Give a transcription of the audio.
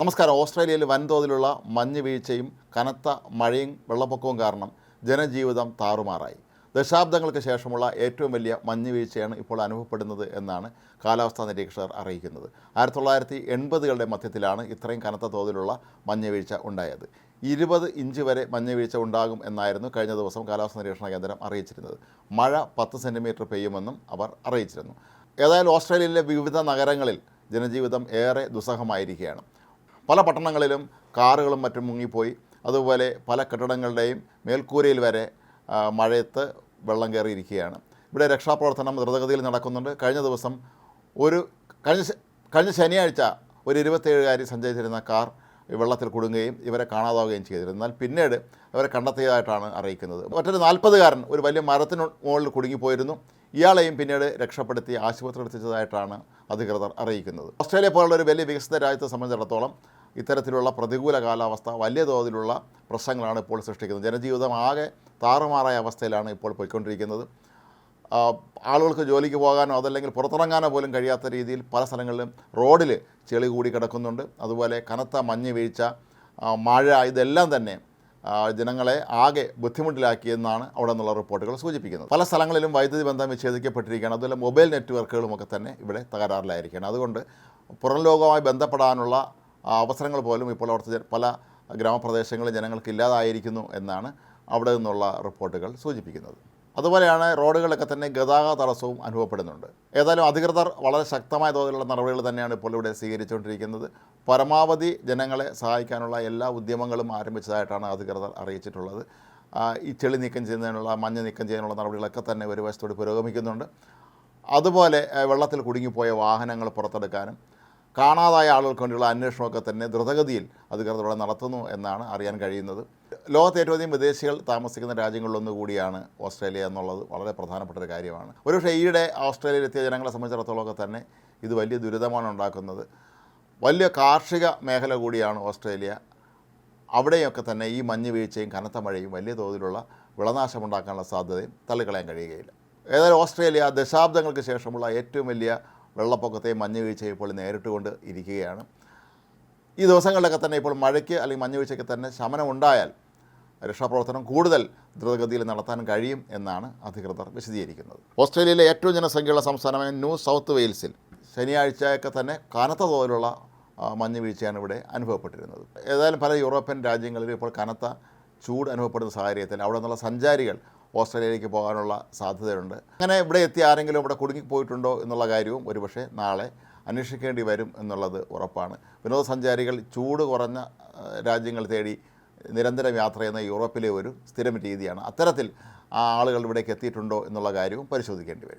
നമസ്കാരം. ഓസ്ട്രേലിയയിൽ വൻതോതിലുള്ള മഞ്ഞ് വീഴ്ചയും കനത്ത മഴയും വെള്ളപ്പൊക്കവും കാരണം ജനജീവിതം താറുമാറായി. ദശാബ്ദങ്ങൾക്ക് ശേഷമുള്ള ഏറ്റവും വലിയ മഞ്ഞ് വീഴ്ചയാണ് ഇപ്പോൾ അനുഭവപ്പെടുന്നത് എന്നാണ് കാലാവസ്ഥാ നിരീക്ഷകർ അറിയിക്കുന്നത്. 1980കളുടെ മധ്യത്തിലാണ് ഇത്രയും കനത്ത തോതിലുള്ള മഞ്ഞ് വീഴ്ച ഉണ്ടായത്. 20 ഇഞ്ച് വരെ മഞ്ഞ് വീഴ്ച ഉണ്ടാകും എന്നായിരുന്നു കഴിഞ്ഞ ദിവസം കാലാവസ്ഥാ നിരീക്ഷണ കേന്ദ്രം അറിയിച്ചിരുന്നത്. മഴ 10 സെൻറ്റിമീറ്റർ പെയ്യുമെന്നും അവർ അറിയിച്ചിരുന്നു. ഏതായാലും ഓസ്ട്രേലിയയിലെ വിവിധ നഗരങ്ങളിൽ ജനജീവിതം ഏറെ ദുസ്സഹമായിരിക്കുകയാണ്. പല പട്ടണങ്ങളിലും കാറുകളും മറ്റും മുങ്ങിപ്പോയി. അതുപോലെ പല കെട്ടിടങ്ങളുടെയും മേൽക്കൂരയിൽ വരെ മഴയത്ത് വെള്ളം കയറിയിരിക്കുകയാണ്. ഇവിടെ രക്ഷാപ്രവർത്തനം ദ്രുതഗതിയിൽ നടക്കുന്നുണ്ട്. കഴിഞ്ഞ ശനിയാഴ്ച ഒരു 27കാരി സഞ്ചരിച്ചിരുന്ന കാർ വെള്ളത്തിൽ കുടുങ്ങുകയും ഇവരെ കാണാതാവുകയും ചെയ്തിരുന്നു. എന്നാൽ പിന്നീട് ഇവരെ കണ്ടെത്തിയതായിട്ടാണ് അറിയിക്കുന്നത്. മറ്റൊരു 40കാരൻ ഒരു വലിയ മരത്തിന് മുകളിൽ കുടുങ്ങിപ്പോയിരുന്നു. ഇയാളെയും പിന്നീട് രക്ഷപ്പെടുത്തി ആശുപത്രി എത്തിച്ചതായിട്ടാണ് അധികൃതർ അറിയിക്കുന്നത്. ഓസ്ട്രേലിയ പോലുള്ള ഒരു വലിയ വികസിത രാജ്യത്തെ സംബന്ധിച്ചിടത്തോളം ഇത്തരത്തിലുള്ള പ്രതികൂല കാലാവസ്ഥ വലിയ തോതിലുള്ള പ്രശ്നങ്ങളാണ് ഇപ്പോൾ സൃഷ്ടിക്കുന്നത്. ജനജീവിതം ആകെ താറുമാറായ അവസ്ഥയിലാണ് ഇപ്പോൾ പോയിക്കൊണ്ടിരിക്കുന്നത്. ആളുകൾക്ക് ജോലിക്ക് പോകാനോ അതല്ലെങ്കിൽ പുറത്തിറങ്ങാനോ പോലും കഴിയാത്ത രീതിയിൽ പല സ്ഥലങ്ങളിലും റോഡിൽ ചെളി കൂടി കിടക്കുന്നുണ്ട്. അതുപോലെ കനത്ത മഞ്ഞ് വീഴ്ച, മഴ, ഇതെല്ലാം തന്നെ ജനങ്ങളെ ആകെ ബുദ്ധിമുട്ടിലാക്കിയെന്നാണ് അവിടെ നിന്നുള്ള റിപ്പോർട്ടുകൾ സൂചിപ്പിക്കുന്നത്. പല സ്ഥലങ്ങളിലും വൈദ്യുതി ബന്ധം വിച്ഛേദിക്കപ്പെട്ടിരിക്കുകയാണ്. അതുപോലെ മൊബൈൽ നെറ്റ്വർക്കുകളുമൊക്കെ തന്നെ ഇവിടെ തകരാറിലായിരിക്കുകയാണ്. അതുകൊണ്ട് പുറം ലോകവുമായി ബന്ധപ്പെടാനുള്ള അവസരങ്ങൾ പോലും ഇപ്പോൾ അവിടുത്തെ പല ഗ്രാമപ്രദേശങ്ങളിൽ ജനങ്ങൾക്ക് ഇല്ലാതായിരിക്കുന്നു എന്നാണ് അവിടെ നിന്നുള്ള റിപ്പോർട്ടുകൾ സൂചിപ്പിക്കുന്നത്. അതുപോലെയാണ് റോഡുകളിലൊക്കെ തന്നെ ഗതാഗത തടസ്സവും അനുഭവപ്പെടുന്നുണ്ട്. ഏതായാലും അധികൃതർ വളരെ ശക്തമായ തോതിലുള്ള നടപടികൾ തന്നെയാണ് ഇപ്പോൾ ഇവിടെ സ്വീകരിച്ചുകൊണ്ടിരിക്കുന്നത്. പരമാവധി ജനങ്ങളെ സഹായിക്കാനുള്ള എല്ലാ ഉദ്യമങ്ങളും ആരംഭിച്ചതായിട്ടാണ് അധികൃതർ അറിയിച്ചിട്ടുള്ളത്. ഈ ചെളി നീക്കം ചെയ്യുന്നതിനുള്ള, മഞ്ഞ് നീക്കം ചെയ്യാനുള്ള നടപടികളൊക്കെ തന്നെ ഒരു വശത്തോട് പുരോഗമിക്കുന്നുണ്ട്. അതുപോലെ വെള്ളത്തിൽ കുടുങ്ങിപ്പോയ വാഹനങ്ങൾ പുറത്തെടുക്കാനും കാണാതായ ആളുകൾക്ക് വേണ്ടിയുള്ള അന്വേഷണമൊക്കെ തന്നെ ദ്രുതഗതിയിൽ അധികൃതർ ഇവിടെ നടത്തുന്നു എന്നാണ് അറിയാൻ കഴിയുന്നത്. ലോകത്തെ ഏറ്റവും അധികം വിദേശികൾ താമസിക്കുന്ന രാജ്യങ്ങളിലൊന്നുകൂടിയാണ് ഓസ്ട്രേലിയ എന്നുള്ളത് വളരെ പ്രധാനപ്പെട്ട ഒരു കാര്യമാണ്. ഒരുപക്ഷെ ഈയിടെ ഓസ്ട്രേലിയയിലെത്തിയ ജനങ്ങളെ സംബന്ധിച്ചിടത്തോളമൊക്കെ തന്നെ ഇത് വലിയ ദുരിതമാണ് ഉണ്ടാക്കുന്നത്. വലിയ കാർഷിക മേഖല കൂടിയാണ് ഓസ്ട്രേലിയ. അവിടെയൊക്കെ തന്നെ ഈ മഞ്ഞ് വീഴ്ചയും കനത്ത മഴയും വലിയ തോതിലുള്ള വിളനാശമുണ്ടാക്കാനുള്ള സാധ്യതയും തള്ളിക്കളയാൻ കഴിയുകയില്ല. ഏതായാലും ഓസ്ട്രേലിയ ദശാബ്ദങ്ങൾക്ക് ശേഷമുള്ള ഏറ്റവും വലിയ വെള്ളപ്പൊക്കത്തെയും മഞ്ഞ് വീഴ്ചയും ഇപ്പോൾ നേരിട്ടുകൊണ്ട് ഇരിക്കുകയാണ്. ഈ ദിവസങ്ങളിലൊക്കെ തന്നെ ഇപ്പോൾ മഴയ്ക്ക് അല്ലെങ്കിൽ മഞ്ഞ് വീഴ്ചയ്ക്ക് തന്നെ ശമനമുണ്ടായാൽ രക്ഷാപ്രവർത്തനം കൂടുതൽ ദ്രുതഗതിയിൽ നടത്താൻ കഴിയും എന്നാണ് അധികൃതർ വിശദീകരിക്കുന്നത്. ഓസ്ട്രേലിയയിലെ ഏറ്റവും ജനസംഖ്യയുള്ള സംസ്ഥാനമായ ന്യൂ സൗത്ത് വെയിൽസിൽ ശനിയാഴ്ചയൊക്കെ തന്നെ കനത്ത തോതിലുള്ള മഞ്ഞ് വീഴ്ചയാണ് ഇവിടെ അനുഭവപ്പെട്ടിരുന്നത്. ഏതായാലും പല യൂറോപ്യൻ രാജ്യങ്ങളിലും ഇപ്പോൾ കനത്ത ചൂട് അനുഭവപ്പെടുന്ന സാഹചര്യത്തിൽ അവിടെ നിന്നുള്ള സഞ്ചാരികൾ ഓസ്ട്രേലിയയിലേക്ക് പോകാനുള്ള സാധ്യതയുണ്ട്. അങ്ങനെ ഇവിടെ എത്തി ആരെങ്കിലും ഇവിടെ കുടുങ്ങിപ്പോയിട്ടുണ്ടോ എന്നുള്ള കാര്യവും ഒരുപക്ഷെ നാളെ അന്വേഷിക്കേണ്ടി വരും എന്നുള്ളത് ഉറപ്പാണ്. വിനോദസഞ്ചാരികൾ ചൂട് കുറഞ്ഞ രാജ്യങ്ങൾ തേടി നിരന്തരം യാത്ര ചെയ്യുന്ന യൂറോപ്പിലെ ഒരു സ്ഥിരം രീതിയാണ്. അത്തരത്തിൽ ആളുകൾ ഇവിടേക്ക് എത്തിയിട്ടുണ്ടോ എന്നുള്ള കാര്യവും പരിശോധിക്കേണ്ടി വരും.